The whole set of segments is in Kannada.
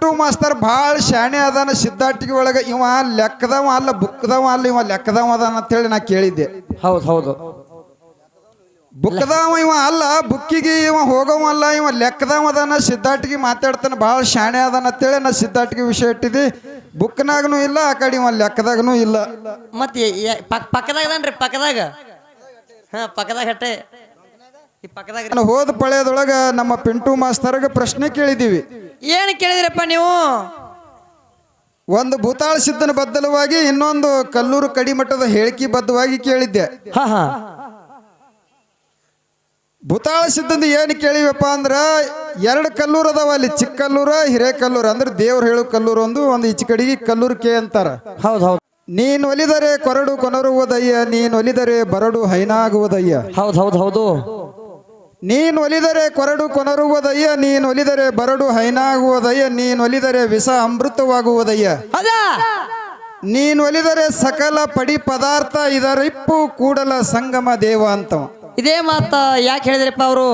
ಪಿಂಟು ಮಾಸ್ತರ್ ಭಾಳ ಶಾಣೆ ಅದಾನ ಸಿದ್ಧಾಟಿಗೆ ಒಳಗ ಇವ ಲೆಕ್ಕದವ ಅಲ್ಲ ಬುಕ್ದವ ಅಲ್ಲ ಇವ ಲೆಕ್ಕದವ ಅದಾನ ಅಂತೇಳಿ ನಾ ಕೇಳಿದ್ದೆ. ಹೌದು ಹೌದು, ಬುಕ್ದವ ಇವ ಅಲ್ಲ, ಬುಕ್ಕಿಗೆ ಇವ ಹೋಗವ ಅಲ್ಲ, ಇವ ಲೆಕ್ಕದವ ಅದಾನ, ಸಿದ್ಧಾಟಿಗೆ ಮಾತಾಡ್ತಾನ, ಭಾಳ ಶಾಣೆ ಅದಾನ ಅಂತೇಳಿ ನಾ ಸಿದ್ಧಾಟಿಗೆ ವಿಷಯ ಇಟ್ಟಿದ್ದಿ. ಬುಕ್ನಾಗನು ಇಲ್ಲ, ಆ ಕಡೆ ಇವ ಲೆಕ್ಕದಾಗನು ಇಲ್ಲ. ಮತ್ತೆ ಪಕ್ಕದಾಗದನ್ರಿ, ಪಕ್ಕದಾಗ. ಹಾ, ಪಕ್ಕದಾಗ ಹಟ್ಟೆ ಈ ಪಕ್ಕದಾಗ. ಹೋದ ಪಳೆಯದೊಳಗ ನಮ್ಮ ಪಿಂಟು ಮಾಸ್ತರ್ಗೆ ಪ್ರಶ್ನೆ ಕೇಳಿದೀವಿ. ಏನು ಕೇಳಿದ್ರಪ್ಪ ನೀವು? ಒಂದು ಭೂತಾಳ ಸಿದ್ಧನ ಬದ್ಧವಾಗಿ, ಇನ್ನೊಂದು ಕಲ್ಲೂರು ಕಡಿಮಠದ ಹೇಳಿಕೆ ಬದ್ಧವಾಗಿ ಕೇಳಿದ್ದೆ. ಹಾ ಹಾ, ಭೂತಾಳ ಸಿದ್ಧಂದು ಏನು ಕೇಳಿವಪ್ಪ ಅಂದ್ರ, 2 ಕಲ್ಲೂರು ಅದಾವ ಅಲ್ಲಿ, ಚಿಕ್ಕ ಕಲ್ಲೂರ ಹಿರೇ ಕಲ್ಲೂರು. ಅಂದ್ರೆ ದೇವ್ರು ಹೇಳು ಕಲ್ಲೂರು ಒಂದು ಈಚೆ ಕಡೆಗೆ ಕಲ್ಲೂರು ಕೆ ಅಂತಾರ. ಹೌದು ಹೌದು. ನೀನ್ ಒಲಿದರೆ ಕೊರಡು ಕೊನರುವುದಯ್ಯ, ನೀನ್ ಒಲಿದರೆ ಬರಡು ಹೈನಾಗುವುದಯ್ಯ. ಹೌದು ಹೌದು ಹೌದು. ನೀನ್ ಒಲಿದರೆ ಕೊರಡು ಕೊನರುವುದಯ್ಯ, ನೀನ್ ಒಲಿದರೆ ಬರಡು ಹೈನಾಗುವುದಯ್ಯ, ನೀನ್ ಒಲಿದರೆ ವಿಷ ಅಮೃತವಾಗುವುದಯ್ಯ, ನೀನ್ ಒಲಿದರೆ ಸಕಲ ಪಡಿ ಪದಾರ್ಥ ಇದರಿಪ್ಪು ಕೂಡಲ ಸಂಗಮ ದೇವ ಅಂತವ. ಇದೇ ಮಾತ ಯಾಕೆ ಹೇಳಿದ್ರಪ್ಪ ಅವರು?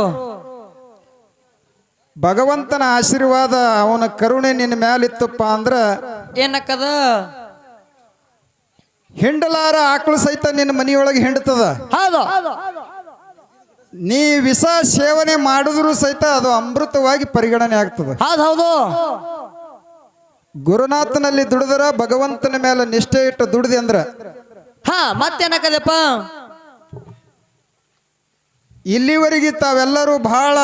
ಭಗವಂತನ ಆಶೀರ್ವಾದ, ಅವನ ಕರುಣೆ ನಿನ್ನ ಮ್ಯಾಲಿತ್ತಪ್ಪ ಅಂದ್ರ ಏನಕ್ಕದ? ಹಿಂಡಲಾರ ಆಕಳು ಸಹಿತ ನಿನ್ನ ಮನೆಯೊಳಗೆ ಹಿಂಡ್ತದ. ಹೌದು. ನೀ ವಿಷ ಸೇವನೆ ಮಾಡಿದ್ರು ಸಹಿತ ಅದು ಅಮೃತವಾಗಿ ಪರಿಗಣನೆ ಆಗ್ತದೆ. ಹೌದು ಹೌದು. ಗುರುನಾಥನಲ್ಲಿ ದುಡಿದರ, ಭಗವಂತನ ಮೇಲೆ ನಿಷ್ಠೆ ಇಟ್ಟು ದುಡಿದೆ ಅಂದ್ರ ಹಾ, ಮತ್ತೇನಕ್ಕದಪ್ಪ? ಇಲ್ಲಿವರೆಗೆ ತಾವೆಲ್ಲರೂ ಬಹಳ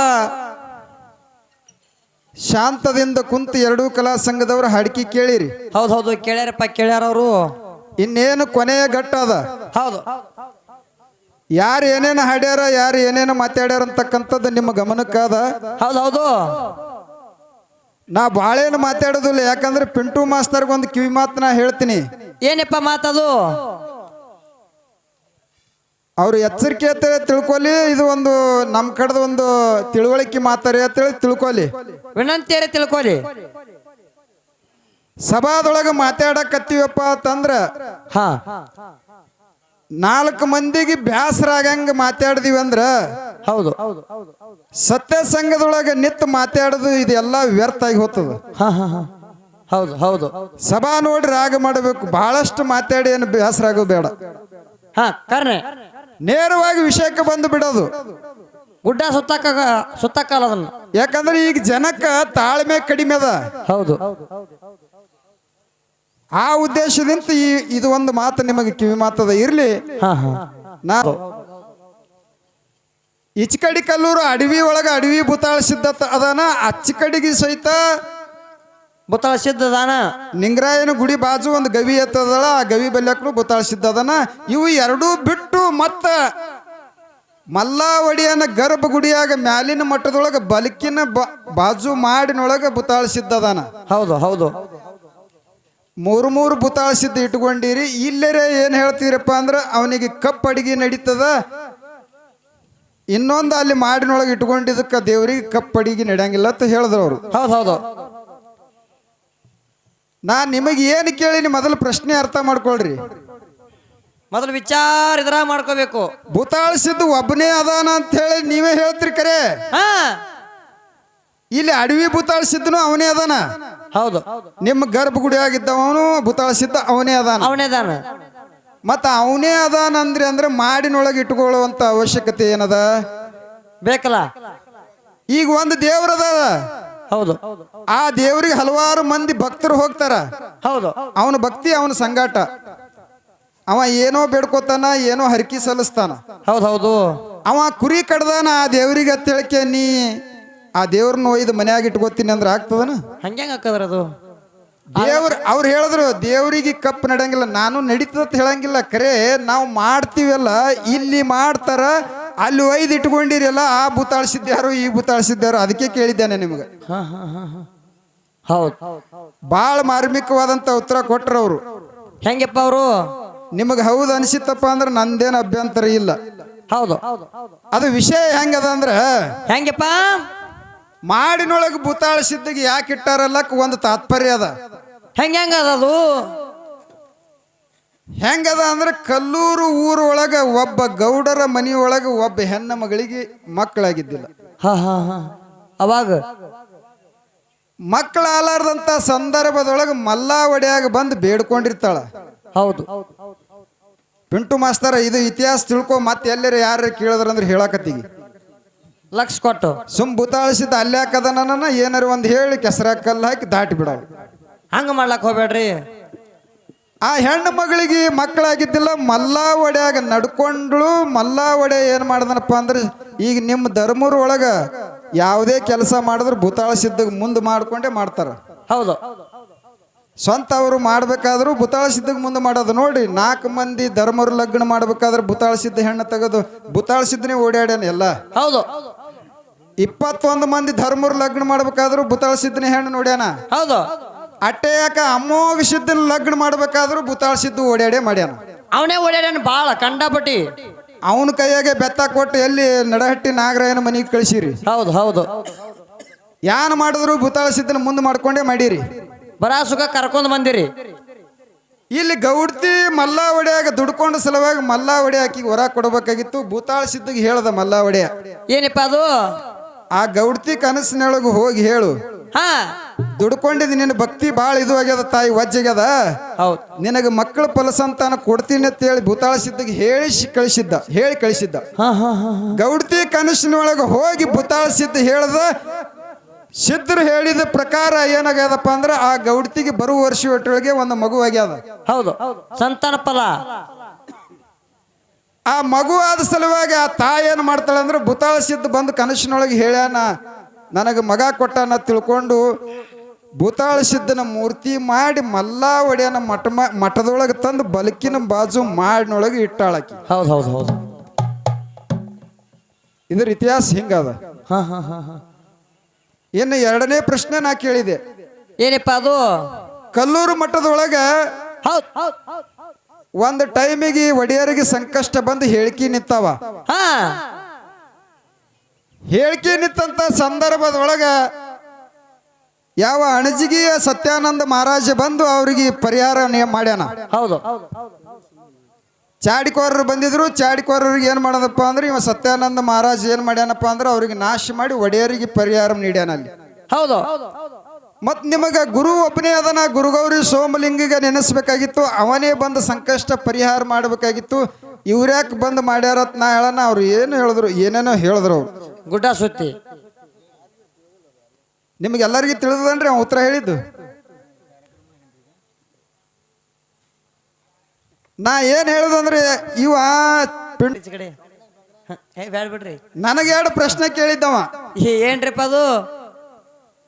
ಶಾಂತದಿಂದ ಕುಂತು 2 ಕಲಾ ಸಂಘದವ್ರ ಹಾಡಿಕೆ ಕೇಳಿರಿ. ಹೌದು ಹೌದು, ಕೇಳ್ಯಾರಪ್ಪ, ಕೇಳ್ಯಾರ ಅವರು. ಇನ್ನೇನು ಕೊನೆಯ ಘಟ್ಟ ಅದ. ಹೌದು. ಯಾರು ಏನೇನು ಹಾಡ್ಯಾರ, ಯಾರು ಏನೇನು ಮಾತಾಡ್ಯಾರ ಅಂತಕ್ಕಂಥದ್ದು ನಿಮ್ಮ ಗಮನಕ್ಕಾದ. ಹೌದು ಹೌದು. ನಾ ಬಾಳೇನು ಮಾತಾಡೋದಿಲ್ಲ, ಯಾಕಂದ್ರೆ ಪಿಂಟು ಮಾಸ್ತರ್ಗೆ ಒಂದು ಕಿವಿ ಮಾತು ನಾ ಹೇಳ್ತೀನಿ. ಏನಪ್ಪ ಮಾತದು? ಅವ್ರು ಎಚ್ಚರಿಕೆ ಅಂತ ತಿಳ್ಕೊಲಿ, ಇದು ಒಂದು ನಮ್ಮ ಕಡೆದ ಒಂದು ತಿಳುವಳಿಕೆ ಮಾತಾರಿ ಅಂತೇಳಿ ತಿಳ್ಕೊಲಿ, ವಿನಂತಿಯರೇ ತಿಳ್ಕೊಲಿ. ಸಭಾದೊಳಗ ಮಾತಾಡಕತ್ತೀವಪ್ಪ ಅಂತಂದ್ರ ಹಾ, 4 ಮಂದಿಗೆ ಬ್ಯಾಸರ ಆಗಂಗ ಮಾತಾಡ್ದಿವಿ ಅಂದ್ರ ಹೌದು, ಸತ್ಯ ಸಂಘದೊಳಗ ನಿತ್ತು ಮಾತಾಡೋದು ಇದೆಲ್ಲ ವ್ಯರ್ಥ ಆಗಿ ಹೋಗ್ತದ. ಹಾ ಹಾ ಹಾ, ಹೌದು ಹೌದು. ಸಭಾ ನೋಡಿ ರಾಗ ಮಾಡಬೇಕು, ಬಹಳಷ್ಟು ಮಾತಾಡಿ ಏನು ಬ್ಯಾಸರ ಆಗೋದು ಬೇಡ. ಹಾ, ಕರ್ನೆ ನೇರವಾಗಿ ವಿಷಯಕ್ಕೆ ಬಂದು ಬಿಡೋದು. ಗುಡ್ಡ ಸುತ್ತಕ್ಕಲ್ಲ ಅದನ್ನ. ಯಾಕಂದ್ರೆ ಈಗ ಜನಕ್ಕ ತಾಳ್ಮೆ ಕಡಿಮೆ ಅದ. ಹೌದು. ಆ ಉದ್ದೇಶದಿಂದ ಇದು ಒಂದು ಮಾತು ನಿಮಗೆ ಕಿವಿ ಮಾತದ ಇರ್ಲಿ. ನಾ ಈಚಕಡಿ ಕಲ್ಲೂರು ಅಡವಿ ಒಳಗ ಅಡವಿ ಭೂತಾಳ ಸಿದ್ಧ ಅದಾನ, ಅಚ್ಚಕಡಿಗೆ ಸಹಿತ ಭೂತಾಳ ಸಿದ್ಧ ಅದಾನ. ನಿಂಗರಾಯನ ಗುಡಿ ಬಾಜು ಒಂದು ಗವಿ ಎತ್ತದಳ, ಆ ಗವಿ ಬಲ್ಯಕ್ಕೂ ಭೂತಾಳ ಸಿದ್ಧ ಅದಾನ. ಇವು 2 ಬಿಟ್ಟು ಮತ್ತ ಮಲ್ಲಾವಡಿಯನ ಗರ್ಭಗುಡಿಯಾಗ ಮ್ಯಾಲಿನ ಮಟ್ಟದೊಳಗ ಬಲಕಿನ ಬಾಜು ಮಾಡಿನೊಳಗ ಭೂತಾಳ ಸಿದ್ಧ ಅದಾನ. ಹೌದು ಹೌದು. 3 ಭೂತಾಳ ಸಿದ್ಧ ಇಟ್ಕೊಂಡಿರಿ. ಇಲ್ಲರೇ ಏನ್ ಹೇಳ್ತೀರಪ್ಪ ಅಂದ್ರ ಅವನಿಗೆ ಕಪ್ ಅಡಿಗೆ ನಡೀತದ, ಇನ್ನೊಂದು ಅಲ್ಲಿ ಮಾಡಿನೊಳಗೆ ಇಟ್ಕೊಂಡಿದ್ದಕ್ಕ ದೇವ್ರಿಗೆ ಕಪ್ ಅಡಿಗೆ ನಡೆಯಂಗಿಲ್ಲ ಅಂತ ಹೇಳಿದ್ರು ಅವರು. ಹೌದು ಹೌದು. ನಾ ನಿಮಗೆ ಏನು ಕೇಳಿನಿ, ಮೊದಲು ಪ್ರಶ್ನೆ ಅರ್ಥ ಮಾಡ್ಕೊಳ್ರಿ. ಮೊದಲು ವಿಚಾರ ಇದ್ರ ಮಾಡ್ಕೋಬೇಕು. ಭೂತಾಳ ಸಿದ್ಧ ಒಬ್ಬನೇ ಅದಾನ ಅಂತ ಹೇಳಿ ನೀವೇ ಹೇಳ್ತೀರಿ ಕರೆ. ಇಲ್ಲಿ ಅಡವಿ ಭೂತಾಳ ಸಿದ್ಧನು ಅವನೇ ಅದಾನ. ಹೌದು. ನಿಮ್ಮ ಗರ್ಭಗುಡಿ ಆಗಿದ್ದವನು ಭೂತಾಳ ಸಿದ್ಧ ಅವನೇ ಅದಾನ. ಮತ್ತ ಅವನೇ ಅದಾನ ಅಂದ್ರೆ ಮಾಡಿನೊಳಗೆ ಇಟ್ಕೊಳ್ಳುವಂತ ಅವಶ್ಯಕತೆ ಏನದ ಬೇಕಲ್ಲ. ಈಗ ಒಂದು ದೇವ್ರದ. ಹೌದು. ಆ ದೇವ್ರಿಗೆ ಹಲವಾರು ಮಂದಿ ಭಕ್ತರು ಹೋಗ್ತಾರ. ಹೌದು. ಅವನ ಭಕ್ತಿ ಅವನ ಸಂಗಾಟ. ಅವ ಏನೋ ಬೇಡ್ಕೋತಾನ, ಏನೋ ಹರಕಿ ಸಲ್ಲಿಸ್ತಾನ. ಹೌದು ಹೌದು. ಅವ ಕುರಿ ಕಡ್ದಾನ ಆ ದೇವ್ರಿಗೆ ಅಂತ ಹೇಳಿಕೆ ನೀ ಆ ದೇವ್ರನ್ನ ಒಯ್ದು ಮನ್ಯಾಗ ಇಟ್ಕೋತೀನಿ ಅಂದ್ರೆ ಆಗ್ತದನ? ಹಂಗ್ಯಾಂಗ ಹಾಕದ್ರ ಅದು? ಅವ್ರು ಹೇಳಿದ್ರು ದೇವ್ರಿಗೆ ಕಪ್ ನಡಂಗಿಲ್ಲ. ನಾನು ನಡೀತದ ಹೇಳಂಗಿಲ್ಲ, ಖರೆ ನಾವು ಮಾಡ್ತೀವಲ್ಲ, ಇಲ್ಲಿ ಮಾಡ್ತಾರ, ಅಲ್ಲಿ ಒಯ್ದು ಇಟ್ಕೊಂಡಿರಲ್ಲ. ಆ ಭೂತಾಳಿಸಿದ್ಯಾರು, ಈ ಭೂತಾಳಿಸಿದ್ಯಾರು, ಅದಕ್ಕೆ ಕೇಳಿದ್ದೇನೆ ನಿಮ್ಗೆ. ಹೌದು. ಬಾಳ ಮಾರ್ಮಿಕವಾದಂತ ಉತ್ತರ ಕೊಟ್ರ ಅವರು. ಹೆಂಗಪ್ಪ ಅವರು? ನಿಮಗೆ ಹೌದು ಅನಿಸಿತ್ತಪ್ಪ ಅಂದ್ರೆ ನಂದೇನು ಅಭ್ಯಂತರ ಇಲ್ಲ. ಹೌದು. ಅದು ವಿಷಯ ಹೆಂಗದ ಅಂದ್ರ, ಹೆಂಗಪ್ಪ ಮಾಡಿನೊಳಗೆ ಭೂತಾಳ ಸಿದ್ಧಿಗೆ ಯಾಕೆ ಇಟ್ಟಾರಲ್ಲಕ್ ಒಂದು ತಾತ್ಪರ್ಯ ಅದ. ಹೆಂಗದದು? ಹೆಂಗದ ಅಂದ್ರೆ ಕಲ್ಲೂರು ಊರೊಳಗ ಒಬ್ಬ ಗೌಡರ ಮನೆಯೊಳಗ ಒಬ್ಬ ಹೆಣ್ಣ ಮಗಳಿಗೆ ಮಕ್ಕಳಾಗಿದ್ದಿಲ್ಲ. ಅವಾಗ ಮಕ್ಕಳಾಲಾರ್ದಂಥ ಸಂದರ್ಭದೊಳಗೆ ಮಲ್ಲ ಒಡೆಯಾಗ ಬಂದು ಬೇಡ್ಕೊಂಡಿರ್ತಾಳ. ಹೌದು ಪಿಂಟು ಮಾಸ್ತರ ಇದು ಇತಿಹಾಸ ತಿಳ್ಕೊ ಮತ್ತೆ ಎಲ್ಲರೂ ಯಾರು ಕೇಳಿದ್ರಂದ್ರೆ ಹೇಳಕತ್ತೀವಿ. ಲಕ್ಷ ಕೊಟ್ಟು ಬುತಾಳಿಸಿದ ಅಲ್ಲೇ ಹಾಕದನ ಏನಾರ ಒಂದು ಹೇಳಿ ಕೆಸರ ಕಲ್ಲು ಹಾಕಿ ದಾಟಿ ಬಿಡವ. ಹಂಗ ಮಾಡ್ಲಕ್ ಹೋಗ್ಬೇಡ್ರಿ. ಆ ಹೆಣ್ಣು ಮಗಳಿಗೆ ಮಕ್ಕಳಾಗಿದ್ದಿಲ್ಲ, ಮಲ್ಲ ಒಡೆಯಾಗ ನಡ್ಕೊಂಡ್ಳು. ಮಲ್ಲ ಒಡೆ ಏನ್ ಮಾಡ್ದನಪ್ಪ ಅಂದ್ರೆ ಈಗ ನಿಮ್ಮ ಧರ್ಮರ ಒಳಗ ಯಾವುದೇ ಕೆಲಸ ಮಾಡಿದ್ರು ಬುತಾಳಿಸಿದ್ದಾಗ ಮುಂದೆ ಮಾಡ್ಕೊಂಡೇ ಮಾಡ್ತಾರ. ಹೌದು ಸ್ವಂತ ಅವರು ಮಾಡ್ಬೇಕಾದ್ರು ಬುತಾಳಿಸಿದ್ದಾಗ ಮುಂದೆ ಮಾಡೋದು ನೋಡಿ. 4 ಮಂದಿ ಧರ್ಮರು ಲಗ್ನ ಮಾಡ್ಬೇಕಾದ್ರೆ ಬುತಾಳಿಸಿದ್ದ ಹೆಣ್ಣು ತೆಗೆದು ಬುತಾಳಿಸಿದ್ದನೇ ಓಡಾಡ್ಯಾನ ಎಲ್ಲ. ಹೌದು 21 ಮಂದಿ ಧರ್ಮರು ಲಗ್ನ ಮಾಡ್ಬೇಕಾದ್ರು ಬುತಾಳಿಸಿದ್ದನೇ ಹೆಣ್ಣು ನೋಡ್ಯಾನ. ಹೌದು ಅಟ್ಟೆ ಯಾಕ ಅಮ್ಮೋಗ ಸಿದ್ದನ ಲಗ್ನ ಮಾಡ್ಬೇಕಾದ್ರು ಬುತಾಳಿಸಿದ್ದು ಓಡಾಡೇ ಮಾಡ್ಯಾನ. ಅವನೇ ಓಡಾಡ್ಯಾನ ಬಾಳ ಕಂಡಾಪಟ್ಟಿ. ಅವನ ಕೈಯಾಗೆ ಬೆತ್ತ ಕೊಟ್ಟು ಎಲ್ಲಿ ನಡಹಟ್ಟಿ ನಾಗರಾಯನ ಮನೆಗೆ ಕಳಿಸಿರಿ. ಹೌದು ಹೌದು ಯಾನ್ ಮಾಡಿದ್ರು ಬುತಾಳಿಸಿದ್ದನ ಮುಂದೆ ಮಾಡ್ಕೊಂಡೇ ಮಾಡಿರಿ. ಬರಾ ಸುಖ ಕರ್ಕೊಂಡ್ ಬಂದಿರಿ. ಇಲ್ಲಿ ಗೌಡ್ತಿ ಮಲ್ಲ ಒಡೆಯಾಗ ದುಡ್ಕೊಂಡ ಸಲುವಾಗಿ ಮಲ್ಲ ಒಡೆ ಆಕಿಗೆ ಹೊರ ಕೊಡಬೇಕಾಗಿತ್ತು. ಬುತಾಳಿಸಿದ್ದಾಗ ಹೇಳ್ದ ಮಲ್ಲ ಒಡೆಯ, ಏನಪ್ಪ ಅದು? ಆ ಗೌಡ್ತಿ ಕನಸಿನೊಳಗೆ ಹೋಗಿ ಹೇಳು, ಹಾ ದುಡ್ಕೊಂಡಿದ್ ನಿನ್ನ ಭಕ್ತಿ ಬಾಳ ಇದು ಆಗ್ಯದ ತಾಯಿ ವಜ್ಜಾಗ್ಯದ, ಹೌದು ನಿನಗೆ ಮಕ್ಕಳ ಫಲಸಂತಾನ ಕೊಡ್ತೀನಿ ಅಂತ ಹೇಳಿ ಬುತಾಳಿಸಿದ್ದಾಗ ಹೇಳಿ ಕಳಿಸಿದ್ದ. ಹಾ ಹಾ ಹಾ ಗೌಡ್ತಿ ಕನಸಿನೊಳಗೆ ಹೋಗಿ ಬುತಾಳಿಸಿದ್ದ ಹೇಳ್ದ. ಸಿದ್ಧರು ಹೇಳಿದ ಪ್ರಕಾರ ಏನಾಗ್ಯದಪ್ಪ ಅಂದ್ರೆ ಆ ಗೌಡ್ತಿಗೆ ಬರುವ ವರ್ಷ ಒಟ್ಟೊಳಗೆ ಒಂದು ಮಗು ಆಗ್ಯದ. ಹೌದು ಸಂತಾನ ಫಲ. ಆ ಮಗು ಆದ ಸಲುವಾಗಿ ಆ ತಾಯಿ ಏನ್ ಮಾಡ್ತಾಳೆ ಅಂದ್ರೆ ಬುತಾಳಿಸಿದ್ದು ಬಂದು ಕನಸಿನೊಳಗೆ ಹೇಳ್ಯಾನ ನನಗೆ ಮಗ ಕೊಟ್ಟಾನ ತಿಳ್ಕೊಂಡು ಬುತಾಳಿಸಿದ್ದನ ಮೂರ್ತಿ ಮಾಡಿ ಮಲ್ಲ ಒಡೆಯನ ಮಠದೊಳಗೆ ತಂದು ಬಲಕಿನ ಬಾಜು ಮಾಡಿನೊಳಗೆ ಇಟ್ಟಾಳಕಿ. ಹೌದು ಹೌದು ಹೌದು ಇದ್ರ ಇತಿಹಾಸ ಹಿಂಗದ. ಹಾ ಹಾ ಹಾ ಹಾ ಇನ್ನು 2ನೇ ಪ್ರಶ್ನೆ ನಾ ಕೇಳಿದೆ. ಏನಪ್ಪ ಅದು? ಕಲ್ಲೂರು ಮಠದೊಳಗ ಹೌದು ಒಂದು ಟೈಮಿಗೆ ಒಡೆಯರಿಗೆ ಸಂಕಷ್ಟ ಬಂದು ಹೇಳಿಕೆ ನಿಂತಾವ. ಹಾ ಹೇಳಿಕೆ ನಿಂತಂತ ಸಂದರ್ಭದೊಳಗ ಯಾವ ಅಣಜಿಗಿಯ ಸತ್ಯಾನಂದ ಮಹಾರಾಜ ಬಂದು ಅವ್ರಿಗೆ ಪರಿಹಾರ ಮಾಡ್ಯಾನ. ಹೌದು ಚಾಡಿಕೋರರು ಬಂದಿದ್ರು. ಚಾಡಿಕೋರರಿಗೆ ಏನ್ ಮಾಡೋದಪ್ಪ ಅಂದ್ರೆ ಇವ ಸತ್ಯಾನಂದ ಮಹಾರಾಜ್ ಏನ್ ಮಾಡ್ಯಾನಪ್ಪ ಅಂದ್ರೆ ಅವ್ರಿಗೆ ನಾಶ ಮಾಡಿ ಒಡೆಯರಿಗೆ ಪರಿಹಾರ ನೀಡ್ಯಾನ ಅಲ್ಲಿ. ಹೌದು ಮತ್ ನಿಮಗ ಗುರು ಒಬ್ಬನೇ ಅದನ, ಗುರುಗೌರಿ ಸೋಮಲಿಂಗಿಗೆ ನೆನೆಸ್ಬೇಕಾಗಿತ್ತು. ಅವನೇ ಬಂದು ಸಂಕಷ್ಟ ಪರಿಹಾರ ಮಾಡ್ಬೇಕಾಗಿತ್ತು. ಇವ್ರ್ಯಾಕೆ ಬಂದು ಮಾಡ್ಯಾರತ್ ನಾ ಹೇಳನ. ಅವ್ರು ಏನು ಹೇಳಿದ್ರು, ಏನೇನೋ ಹೇಳಿದ್ರು. ಅವ್ರು ಗುಡ್ಡ ಸುತ್ತಿ ನಿಮ್ಗೆಲ್ಲರಿಗೂ ತಿಳಿದನ್ರಿ ಅವ ಉತ್ತರ ಹೇಳಿದ್ದು. ನಾ ಏನ್ ಹೇಳುದಂದ್ರೆ ಇವ ಬ್ಯಾಡ್ಬಿಡ್ರಿ. ನನಗೆ 2 ಪ್ರಶ್ನೆ ಕೇಳಿದ್ದವ. ಏನ್ರಿಪ್ಪ ಅದು?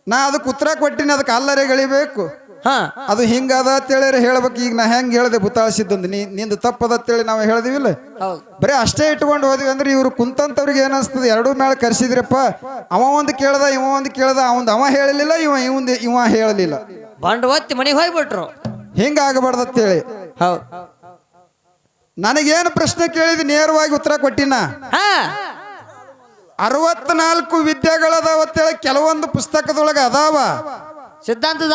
ನಾ ಅದಕ್ಕೆ ಉತ್ತರ ಕೊಟ್ಟಿನಿ. ಅದಕ್ಕೆ ಅಲ್ಲರೇ ಗಳಿಬೇಕು. ಹಾ ಅದು ಹಿಂಗದ ಅಂತೇಳಿ ಹೇಳ್ಬೇಕು. ಈಗ ನಾ ಹೆಂಗ್ ಹೇಳ್ದೆ ಬುತಾಳಿಸಿದ್ದೊಂದು ನಿಂದು ತಪ್ಪದ ಅಂತೇಳಿ ನಾವು ಹೇಳ್ದಿವಿಲ್ಲ. ಹೌದು ಬರೀ ಅಷ್ಟೇ ಇಟ್ಕೊಂಡು ಹೋದ್ವಿ ಅಂದ್ರೆ ಇವ್ರು ಕುಂತಂತವ್ರಿಗೆ ಏನಿಸ್ತದೆ, 2 ಮೇಳ ಕರ್ಸಿದ್ರಪ್ಪ. ಅವ ಒಂದು ಕೇಳ್ದ, ಇವ ಒಂದು ಕೇಳ್ದ. ಅವ ಹೇಳಲಿಲ್ಲ, ಇವ ಹೇಳಲಿಲ್ಲ. ಬಂಡ್ ಒತ್ತಿ ಮನೆಗೆ ಹೋಗ್ಬಿಟ್ರು. ಹಿಂಗ ಆಗಬಾರ್ದತ್ತೇಳಿ ಹೌದು ನನಗೇನು ಪ್ರಶ್ನೆ ಕೇಳಿದ್ ನೇರವಾಗಿ ಉತ್ತರ ಕೊಟ್ಟಿನ. ಹಾ 64 ವಿದ್ಯೆಗಳದಾವತ್ತೇಳಿ ಕೆಲವೊಂದು ಪುಸ್ತಕದೊಳಗೆ ಅದಾವ. ಸಿದ್ಧಾಂತದ